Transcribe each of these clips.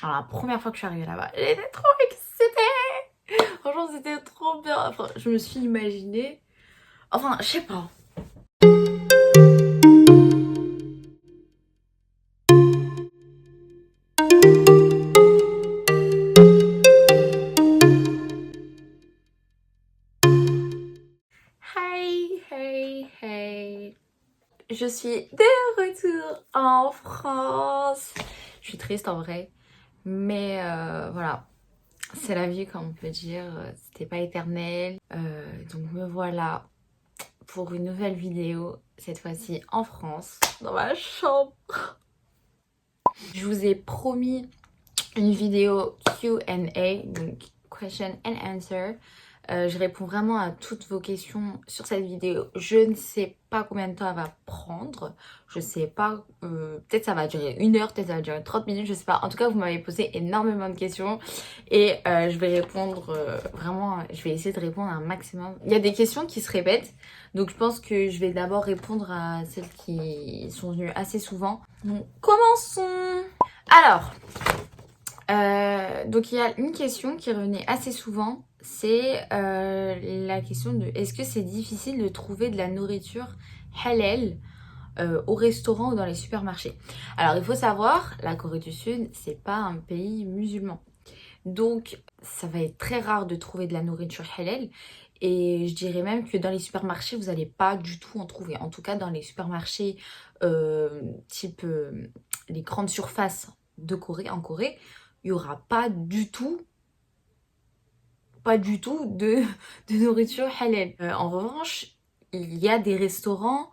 Alors la première fois que je suis arrivée là-bas, j'étais trop excitée. Franchement, c'était trop bien. Enfin, je me suis imaginée... Enfin, je sais pas. Hey, hey, hey. Je suis de retour en France. Je suis triste en vrai. Mais voilà, c'est la vie comme on peut dire. C'était pas éternel. Donc me voilà pour une nouvelle vidéo. Cette fois-ci en France, dans ma chambre. Je vous ai promis une vidéo Q&A, donc question and answer. Je réponds vraiment à toutes vos questions sur cette vidéo. Je ne sais pas combien de temps elle va prendre. Je sais pas, peut-être ça va durer 1 heure, peut-être ça va durer 30 minutes, je sais pas. En tout cas, vous m'avez posé énormément de questions et je vais répondre vraiment, je vais essayer de répondre à un maximum. Il y a des questions qui se répètent, donc je pense que je vais d'abord répondre à celles qui sont venues assez souvent. Donc commençons. Alors, donc il y a une question qui revenait assez souvent, c'est la question de est-ce que c'est difficile de trouver de la nourriture halal au restaurant ou dans les supermarchés? Alors il faut savoir, la Corée du Sud, c'est pas un pays musulman. Donc ça va être très rare de trouver de la nourriture halal. Et je dirais même que dans les supermarchés, vous n'allez pas du tout en trouver. En tout cas, dans les supermarchés type les grandes surfaces de Corée, en Corée, il n'y aura pas du tout de nourriture halal. En revanche, il y a des restaurants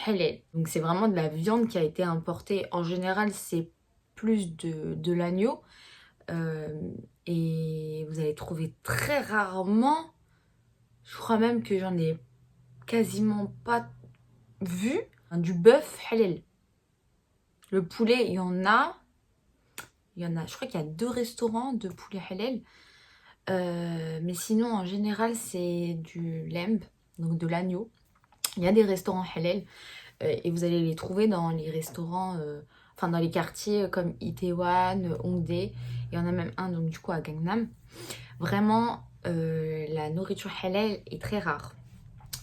halal. Donc c'est vraiment de la viande qui a été importée. En général, c'est plus de l'agneau. Et vous allez trouver très rarement, je crois même que j'en ai quasiment pas vu, du bœuf halal. Le poulet, je crois qu'il y a 2 restaurants de poulet halal. Mais sinon, en général, c'est du lamb, donc de l'agneau. Il y a des restaurants halal et vous allez les trouver dans les restaurants, enfin dans les quartiers comme Itaewon, Hongdae. Il y en a même un, donc du coup, à Gangnam. Vraiment, la nourriture halal est très rare.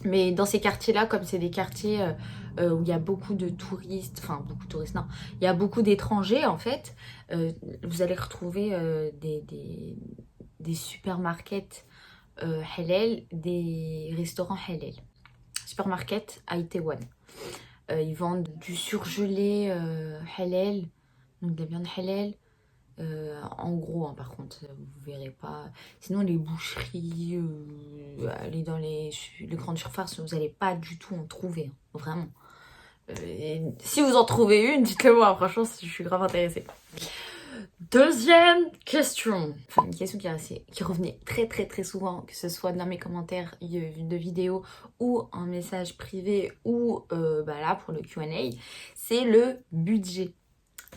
Mais dans ces quartiers-là, comme c'est des quartiers où il y a beaucoup de touristes, enfin beaucoup de touristes, non, il y a beaucoup d'étrangers en fait, vous allez retrouver des supermarkets halal, des restaurants halal. Supermarket à Itaewon. Ils vendent du surgelé halal, donc de la viande halal. En gros, hein, par contre, vous verrez pas. Sinon, les boucheries, aller dans les grandes surfaces, vous n'allez pas du tout en trouver, hein, vraiment. Et si vous en trouvez une, dites-le moi, franchement, je suis grave intéressée. Deuxième question. Enfin, une question qui revenait très très très souvent, que ce soit dans mes commentaires de vidéos ou en message privé ou là pour le Q&A, c'est le budget.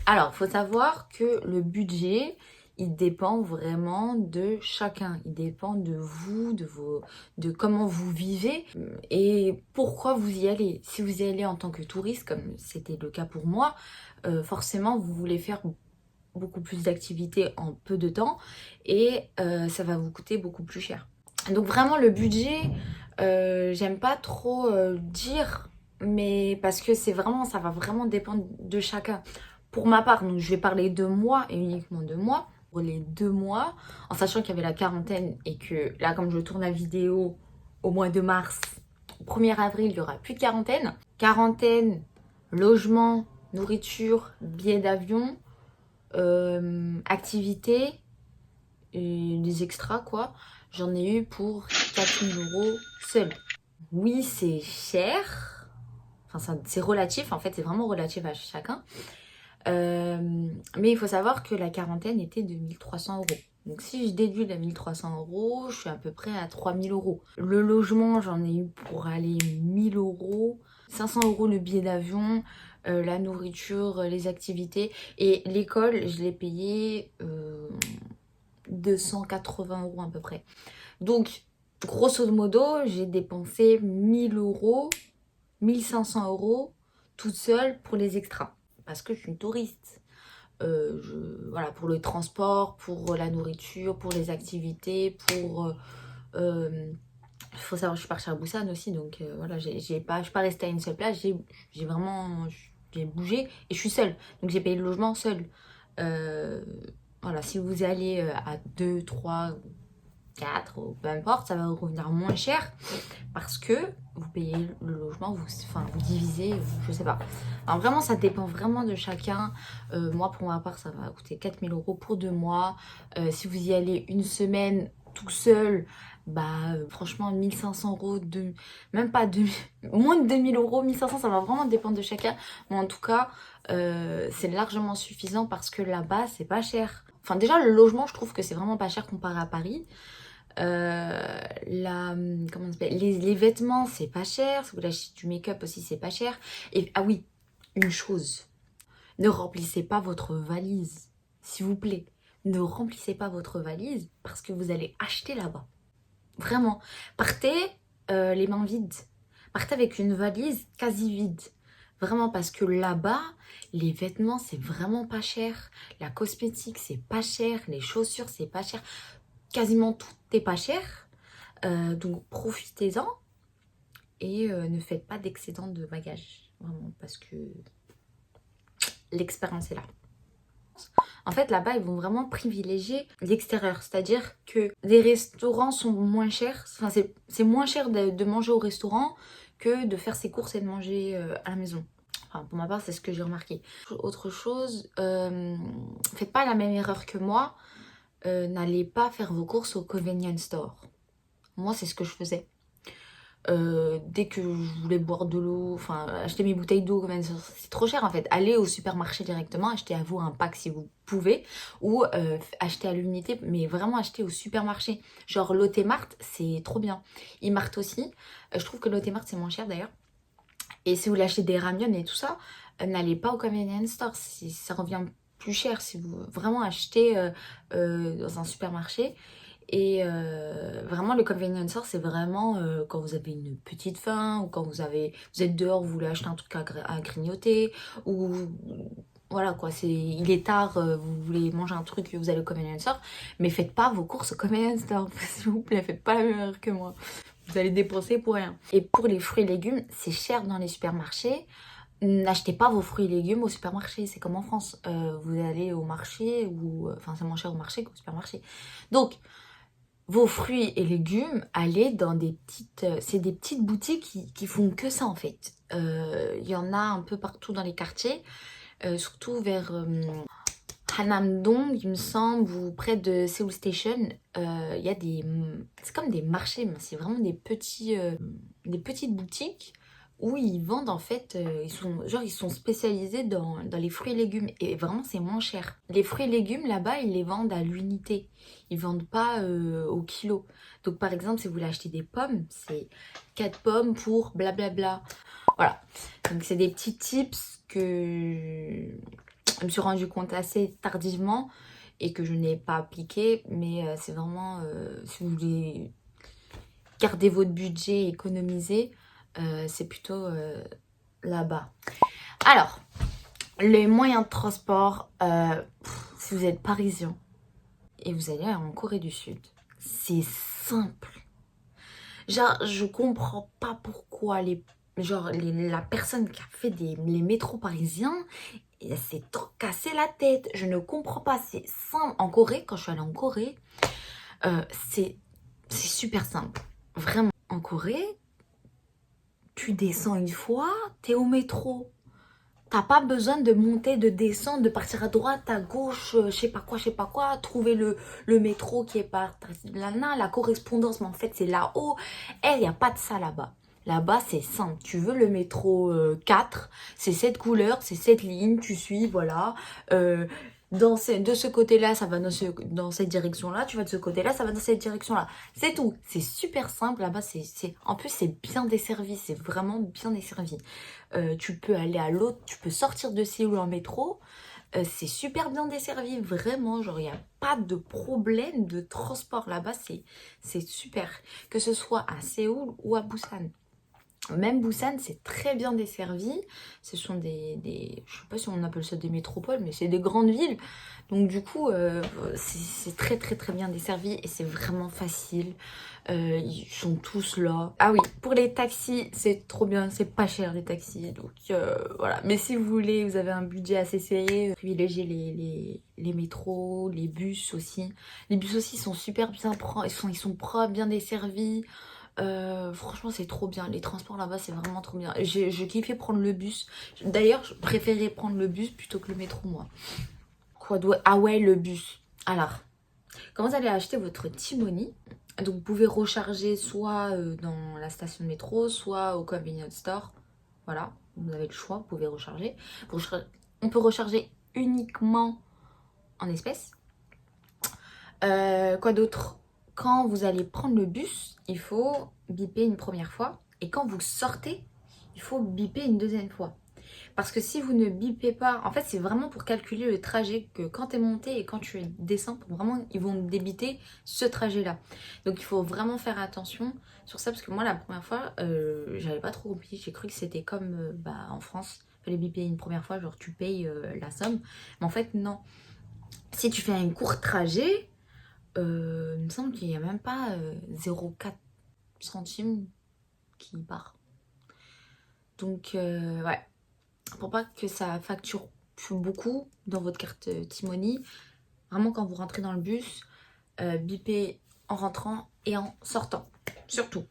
Alors, faut savoir que le budget, il dépend vraiment de chacun. Il dépend de vous, de comment vous vivez et pourquoi vous y allez. Si vous y allez en tant que touriste, comme c'était le cas pour moi, forcément, vous voulez faire beaucoup plus d'activités en peu de temps et ça va vous coûter beaucoup plus cher. Donc vraiment le budget, j'aime pas trop dire, mais parce que ça va vraiment dépendre de chacun. Pour ma part, donc je vais parler de moi et uniquement de moi. Pour les 2 mois, en sachant qu'il y avait la quarantaine et que là comme je tourne la vidéo au mois de mars, 1er avril, il n'y aura plus de quarantaine. Quarantaine, logement, nourriture, billets d'avion, activités et des extras quoi, j'en ai eu pour 4000 € seul. Oui, c'est cher, enfin c'est relatif, en fait c'est vraiment relatif à chacun, mais il faut savoir que la quarantaine était de 1300 €. Donc si je déduis les 1300 €, je suis à peu près à 3000 €. Le logement, j'en ai eu pour aller 1000 €, 500 € le billet d'avion, la nourriture, les activités. Et l'école, je l'ai payé 280 € à peu près. Donc, grosso modo, j'ai dépensé 1000 €, 1500 € toute seule pour les extras. Parce que je suis une touriste. voilà, pour le transport, pour la nourriture, pour les activités, pour... il faut savoir que je suis partie à Busan aussi, donc voilà, je suis pas restée à une seule place, j'ai vraiment j'ai bougé et je suis seule, donc j'ai payé le logement seule. Euh, voilà, si vous allez à 2, 3, 4, ou peu importe, ça va vous revenir moins cher parce que vous payez le logement, vous divisez, je sais pas. Alors vraiment, ça dépend vraiment de chacun. Moi, pour ma part, ça va coûter 4000 euros pour 2 mois. Si vous y allez une semaine tout seul, bah franchement 1500 euros, même pas 2000, moins de 2000 euros, 1500, ça va vraiment dépendre de chacun. Mais en tout cas, c'est largement suffisant parce que là-bas, c'est pas cher. Enfin déjà, le logement, je trouve que c'est vraiment pas cher comparé à Paris. Comment ça s'appelle, les vêtements, c'est pas cher. Si vous voulez acheter du make-up aussi, c'est pas cher. Et ah oui, une chose, ne remplissez pas votre valise, s'il vous plaît. Ne remplissez pas votre valise parce que vous allez acheter là-bas. Vraiment. Partez les mains vides. Partez avec une valise quasi vide. Vraiment parce que là-bas, les vêtements, c'est vraiment pas cher. La cosmétique, c'est pas cher. Les chaussures, c'est pas cher. Quasiment tout n'est pas cher. Donc profitez-en et ne faites pas d'excédent de bagages. Vraiment, parce que l'expérience est là. En fait, là-bas, ils vont vraiment privilégier l'extérieur. C'est-à-dire que les restaurants sont moins chers. Enfin, c'est moins cher de manger au restaurant que de faire ses courses et de manger à la maison. Enfin, pour ma part, c'est ce que j'ai remarqué. Autre chose, faites pas la même erreur que moi. N'allez pas faire vos courses au convenience store. Moi, c'est ce que je faisais. Dès que je voulais boire de l'eau, enfin acheter mes bouteilles d'eau, c'est trop cher en fait. Allez au supermarché directement, achetez à vous un pack si vous pouvez, ou acheter à l'unité, mais vraiment acheter au supermarché. Genre Lotte Mart, c'est trop bien. E-Mart aussi, je trouve que Lotte Mart c'est moins cher d'ailleurs. Et si vous voulez acheter des ramyons et tout ça, n'allez pas au convenience store, ça revient plus cher si vous vraiment achetez dans un supermarché. Et vraiment, le convenience store, c'est vraiment quand vous avez une petite faim ou quand vous êtes dehors, vous voulez acheter un truc à grignoter ou voilà quoi, il est tard, vous voulez manger un truc, vous allez au convenience store, mais faites pas vos courses au convenience store, s'il vous plaît, faites pas la même erreur que moi. Vous allez dépenser pour rien. Et pour les fruits et légumes, c'est cher dans les supermarchés. N'achetez pas vos fruits et légumes au supermarché, c'est comme en France. Vous allez au marché ou enfin c'est moins cher au marché qu'au supermarché. Donc vos fruits et légumes, allez dans des petites... c'est des petites boutiques qui font que ça en fait. Il y en a un peu partout dans les quartiers, surtout vers Hanamdong, il me semble, ou près de Seoul Station. Il y a des... C'est comme des marchés, mais c'est vraiment des petites boutiques où ils vendent en fait, ils sont spécialisés dans les fruits et légumes et vraiment c'est moins cher. Les fruits et légumes là-bas ils les vendent à l'unité, ils vendent pas au kilo. Donc par exemple si vous voulez acheter des pommes, c'est 4 pommes pour blablabla. Voilà, donc c'est des petits tips que je me suis rendu compte assez tardivement et que je n'ai pas appliqué, mais c'est vraiment si vous voulez garder votre budget et économiser, c'est plutôt là-bas. Alors, les moyens de transport, si vous êtes parisien et vous allez en Corée du Sud, c'est simple. Genre, je comprends pas pourquoi la personne qui a fait les métros parisiens, elle s'est cassé la tête. Je ne comprends pas, c'est simple. En Corée, quand je suis allée en Corée, c'est super simple. Vraiment, en Corée, tu descends une fois, t'es au métro. T'as pas besoin de monter, de descendre, de partir à droite, à gauche, je sais pas quoi, trouver le métro qui est par là, la correspondance, mais en fait c'est là-haut. Il n'y a pas de ça là-bas. Là-bas c'est simple, tu veux le métro 4, c'est cette couleur, c'est cette ligne, tu suis, voilà. De ce côté-là, ça va dans cette direction-là, tu vas de ce côté-là, ça va dans cette direction-là. C'est tout, c'est super simple là-bas, en plus c'est bien desservi, c'est vraiment bien desservi. Tu peux aller à l'autre, tu peux sortir de Séoul en métro, c'est super bien desservi, vraiment, genre il n'y a pas de problème de transport là-bas, c'est super, que ce soit à Séoul ou à Busan. Même Busan, c'est très bien desservi. Ce sont je sais pas si on appelle ça des métropoles, mais c'est des grandes villes. Donc du coup, c'est très très très bien desservi et c'est vraiment facile. Ils sont tous là. Ah oui, pour les taxis, c'est trop bien, c'est pas cher les taxis. Donc voilà. Mais si vous voulez, vous avez un budget assez serré, privilégiez les métros, les bus aussi. Les bus aussi sont super bien propres, ils sont propres, bien desservis. Franchement c'est trop bien, les transports là-bas c'est vraiment trop bien. Je kiffais prendre le bus. D'ailleurs je préférais prendre le bus plutôt que le métro moi. Quoi d'autre? Ah ouais, le bus. Alors, quand vous allez acheter votre T-Money, donc vous pouvez recharger soit dans la station de métro, soit au convenience store. Voilà, vous avez le choix, vous pouvez recharger. On peut recharger uniquement en espèces. Quoi d'autre? Quand vous allez prendre le bus, il faut biper une première fois. Et quand vous sortez, il faut biper une deuxième fois. Parce que si vous ne bipez pas, en fait c'est vraiment pour calculer le trajet que quand tu es monté et quand tu descends, vraiment ils vont débiter ce trajet-là. Donc il faut vraiment faire attention sur ça parce que moi la première fois, j'avais pas trop compris, j'ai cru que c'était comme en France, il fallait biper une première fois, genre tu payes la somme. Mais en fait non, si tu fais un court trajet, il me semble qu'il n'y a même pas 0,4 centimes qui part. Donc ouais. Pour pas que ça facture beaucoup dans votre carte T-Money, vraiment quand vous rentrez dans le bus, bipez en rentrant et en sortant, surtout.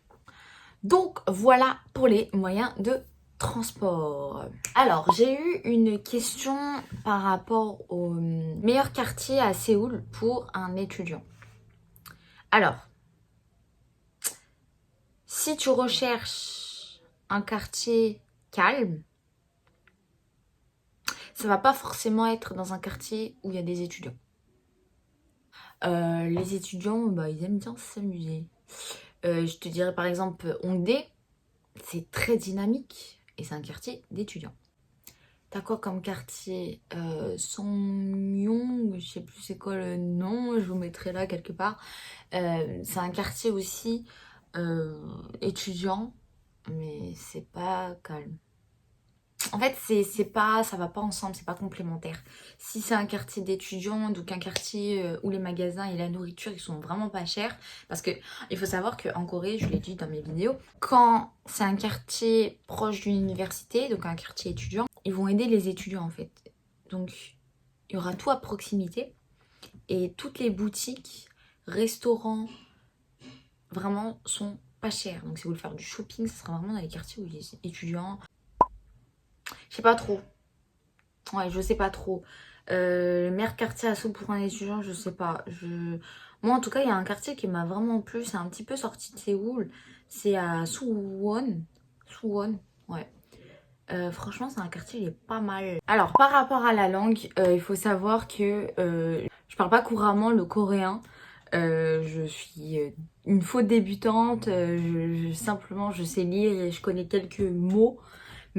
Donc voilà pour les moyens de transport. Alors j'ai eu une question par rapport au meilleur quartier à Séoul pour un étudiant. Alors, si tu recherches un quartier calme, ça va pas forcément être dans un quartier où il y a des étudiants. Les étudiants, ils aiment bien s'amuser. Je te dirais par exemple Hongdae, c'est très dynamique et c'est un quartier d'étudiants. T'as quoi comme quartier? Songmyong, je sais plus c'est quoi le nom, je vous mettrai là quelque part. C'est un quartier aussi étudiant, mais c'est pas calme. En fait, c'est pas, ça va pas ensemble, c'est pas complémentaire. Si c'est un quartier d'étudiants, donc un quartier où les magasins et la nourriture, ils sont vraiment pas chers. Parce que il faut savoir qu'en Corée, je l'ai dit dans mes vidéos, quand c'est un quartier proche d'une université, donc un quartier étudiant, ils vont aider les étudiants en fait. Donc, il y aura tout à proximité. Et toutes les boutiques, restaurants, vraiment sont pas chers. Donc, si vous voulez faire du shopping, ce sera vraiment dans les quartiers où il y a des étudiants. Je sais pas trop. Ouais, je sais pas trop. Le meilleur quartier à Seoul pour un étudiant, je sais pas. Moi, en tout cas, il y a un quartier qui m'a vraiment plu. C'est un petit peu sorti de Séoul. C'est à Suwon. Suwon, ouais. Franchement, c'est un quartier, il est pas mal. Alors, par rapport à la langue, il faut savoir que je parle pas couramment le coréen. Je suis une faute débutante. Simplement, je sais lire et je connais quelques mots.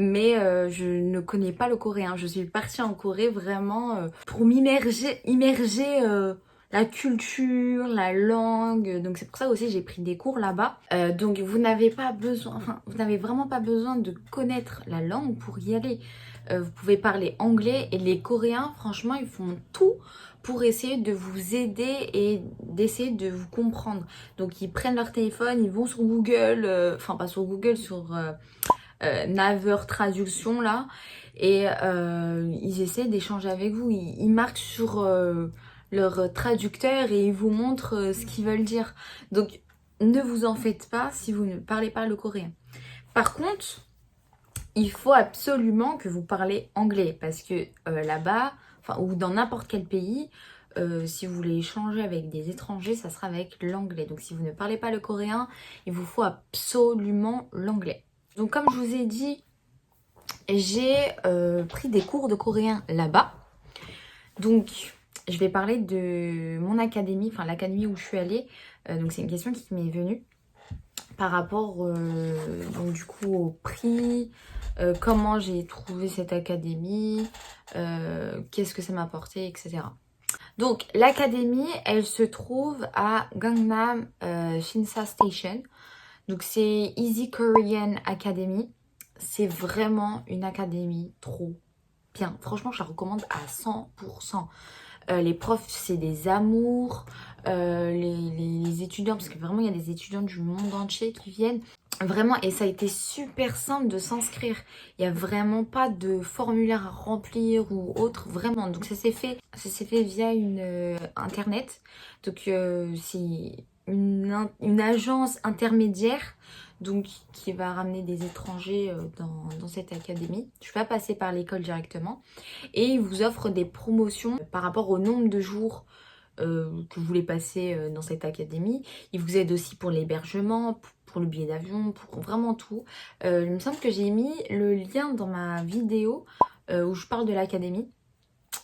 Mais je ne connais pas le coréen. Je suis partie en Corée vraiment pour immerger la culture, la langue. Donc c'est pour ça aussi que j'ai pris des cours là-bas. Donc vous n'avez pas besoin, enfin vous n'avez vraiment pas besoin de connaître la langue pour y aller. Vous pouvez parler anglais et les Coréens, franchement, ils font tout pour essayer de vous aider et d'essayer de vous comprendre. Donc ils prennent leur téléphone, ils vont sur Google, enfin pas sur Google, sur Naver traduction là, et ils essaient d'échanger avec vous. Ils marquent sur leur traducteur et ils vous montrent ce qu'ils veulent dire. Donc ne vous en faites pas si vous ne parlez pas le coréen. Par contre, il faut absolument que vous parlez anglais parce que là-bas, enfin, ou dans n'importe quel pays, si vous voulez échanger avec des étrangers, ça sera avec l'anglais. Donc si vous ne parlez pas le coréen, il vous faut absolument l'anglais. Donc comme je vous ai dit, j'ai pris des cours de coréen là-bas. Donc je vais parler de mon académie, enfin l'académie où je suis allée. Donc c'est une question qui m'est venue par rapport donc du coup au prix, comment j'ai trouvé cette académie, qu'est-ce que ça m'a apporté, etc. Donc l'académie, elle se trouve à Gangnam Shinsa Station. Donc c'est Easy Korean Academy. C'est vraiment une académie trop bien. Franchement, je la recommande à 100%. Les profs, c'est des amours. Les étudiants, parce que vraiment, il y a des étudiants du monde entier qui viennent. Vraiment, et ça a été super simple de s'inscrire. Il n'y a vraiment pas de formulaire à remplir ou autre, vraiment. Donc ça s'est fait via une internet. Donc c'est une agence intermédiaire donc qui va ramener des étrangers dans cette académie. Je ne suis pas passée par l'école directement. Et ils vous offrent des promotions par rapport au nombre de jours que vous voulez passer dans cette académie. Ils vous aident aussi pour l'hébergement, pour le billet d'avion, pour vraiment tout. Il me semble que j'ai mis le lien dans ma vidéo où je parle de l'académie.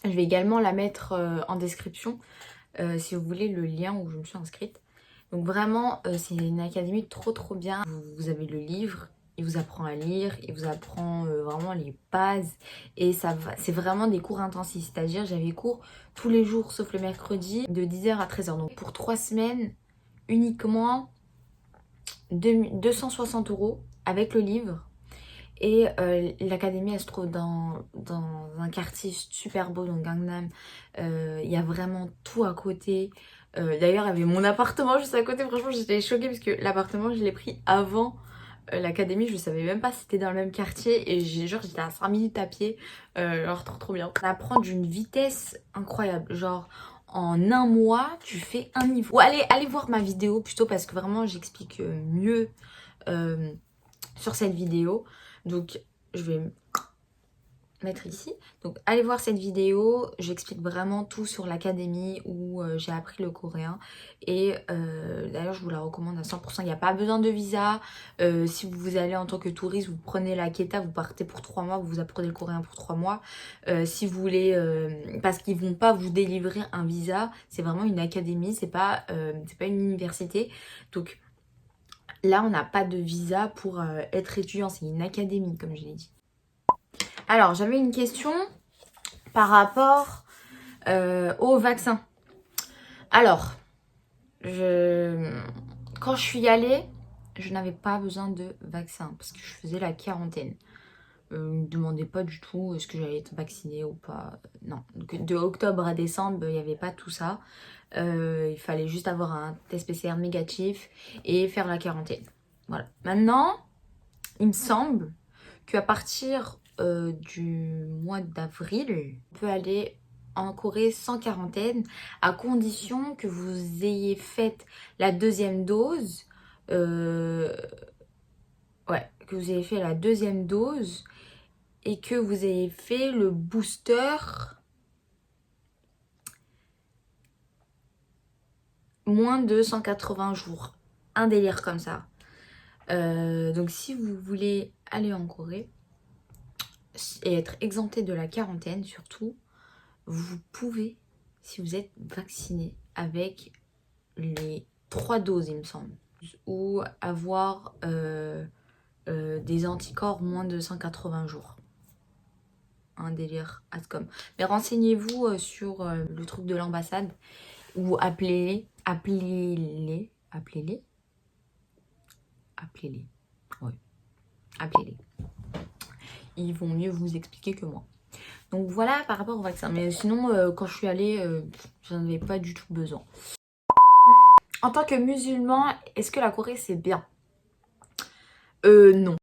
Je vais également la mettre en description si vous voulez le lien où je me suis inscrite. Donc vraiment, c'est une académie trop bien. Vous avez le livre, il vous apprend à lire, il vous apprend vraiment les bases. Et c'est vraiment des cours intensifs. C'est-à-dire, j'avais cours tous les jours, sauf le mercredi, de 10h à 13h. Donc pour 3 semaines, uniquement 260 € avec le livre. Et l'académie, elle se trouve dans un quartier super beau, donc Gangnam. Il y a vraiment tout à côté. D'ailleurs, il y avait mon appartement juste à côté. Franchement, j'étais choquée parce que l'appartement, je l'ai pris avant l'académie. Je savais même pas si c'était dans le même quartier. Et j'étais à 5 minutes à pied. Alors, trop bien. On apprend d'une vitesse incroyable. Genre, en un mois, tu fais un niveau. Allez voir ma vidéo plutôt parce que vraiment, j'explique mieux sur cette vidéo. Donc je vais mettre ici. Donc allez voir cette vidéo, j'explique vraiment tout sur l'académie où j'ai appris le coréen. Et d'ailleurs je vous la recommande à 100%. Il n'y a pas besoin de visa. Si vous allez en tant que touriste, vous prenez la KETA, vous partez pour 3 mois, vous apprenez le coréen pour 3 mois. Si vous voulez, parce qu'ils vont pas vous délivrer un visa, c'est vraiment une académie, c'est pas une université. Donc là, on n'a pas de visa pour être étudiant, c'est une académie, comme je l'ai dit. Alors, j'avais une question par rapport au vaccin. Alors, quand je suis allée, je n'avais pas besoin de vaccin parce que je faisais la quarantaine. Ils ne me demandaient pas du tout est-ce que j'allais être vaccinée ou pas. Non, donc, de octobre à décembre, il n'y avait pas tout ça. Il fallait juste avoir un test PCR négatif et faire la quarantaine. Voilà. Maintenant, il me semble qu'à partir du mois d'avril, on peut aller en Corée sans quarantaine à condition que vous ayez fait la deuxième dose. Que vous ayez fait la deuxième dose et que vous ayez fait le booster moins de 180 jours. Un délire comme ça. Donc si vous voulez aller en Corée et être exempté de la quarantaine surtout, vous pouvez, si vous êtes vacciné avec les 3 doses il me semble, ou avoir des anticorps moins de 180 jours. Un délire Ascom. Mais renseignez-vous sur le truc de l'ambassade ou appelez-les. Oui, appelez-les. Ils vont mieux vous expliquer que moi. Donc voilà par rapport au vaccin. Mais sinon, quand je suis allée, j'en avais pas du tout besoin. En tant que musulman, est-ce que la Corée c'est bien? Non.